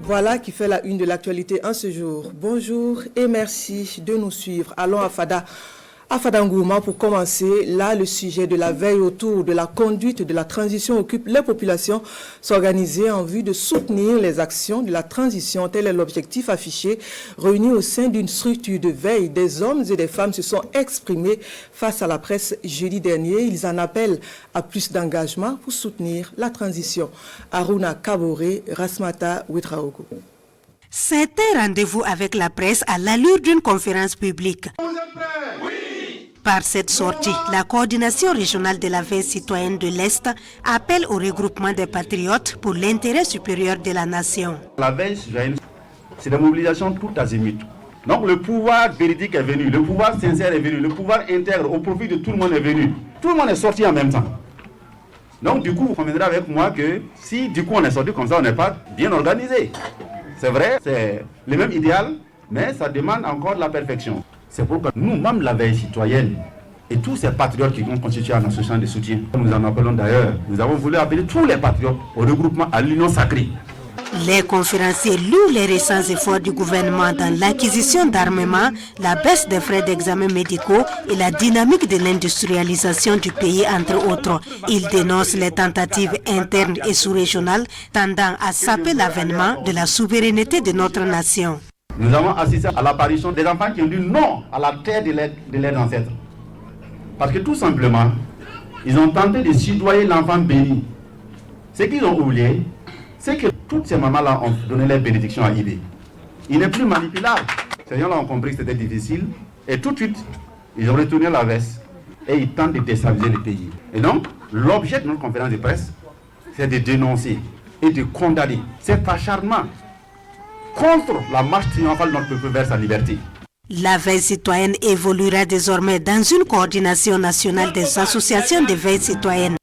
Voilà qui fait la une de l'actualité en ce jour. Bonjour et merci de nous suivre. Allons à Fadangourma pour commencer. Là, le sujet de la veille autour de la conduite de la transition occupe les populations. S'organiser en vue de soutenir les actions de la transition, tel est l'objectif affiché. Réunis au sein d'une structure de veille, des hommes et des femmes se sont exprimés face à la presse jeudi dernier. Ils en appellent à plus d'engagement pour soutenir la transition. Aruna Kabore, Rasmata Ouetraogo. C'était rendez-vous avec la presse à l'allure d'une conférence publique. Vous êtes prêts? Oui. Par cette sortie, la coordination régionale de la veille citoyenne de l'Est appelle au regroupement des patriotes pour l'intérêt supérieur de la nation. La veille citoyenne, c'est la mobilisation tout azimut. Donc le pouvoir véridique est venu, le pouvoir sincère est venu, le pouvoir intègre au profit de tout le monde est venu. Tout le monde est sorti en même temps. Donc du coup, vous conviendrez avec moi que si du coup on est sorti comme ça, on n'est pas bien organisé. C'est vrai, c'est le même idéal, mais ça demande encore de la perfection. C'est pourquoi nous, même la veille citoyenne, et tous ces patriotes qui ont constitué un association de soutien, nous en appelons d'ailleurs, nous avons voulu appeler tous les patriotes au regroupement à l'union sacrée. Les conférenciers louent les récents efforts du gouvernement dans l'acquisition d'armements, la baisse des frais d'examen médicaux et la dynamique de l'industrialisation du pays, entre autres. Ils dénoncent les tentatives internes et sous-régionales tendant à saper l'avènement de la souveraineté de notre nation. Nous avons assisté à l'apparition des enfants qui ont dit non à la terre de leurs ancêtres. Parce que tout simplement, ils ont tenté de soudoyer l'enfant béni. Ce qu'ils ont oublié, c'est que toutes ces mamans-là ont donné leur bénédiction à Ibé. Il n'est plus manipulable. Ces gens-là ont compris que c'était difficile et tout de suite, ils ont retourné la veste et ils tentent de déstabiliser le pays. Et donc, l'objet de notre conférence de presse, c'est de dénoncer et de condamner cet acharnement contre la marche triomphale de notre peuple vers sa liberté. La veille citoyenne évoluera désormais dans une coordination nationale des associations de veille citoyenne.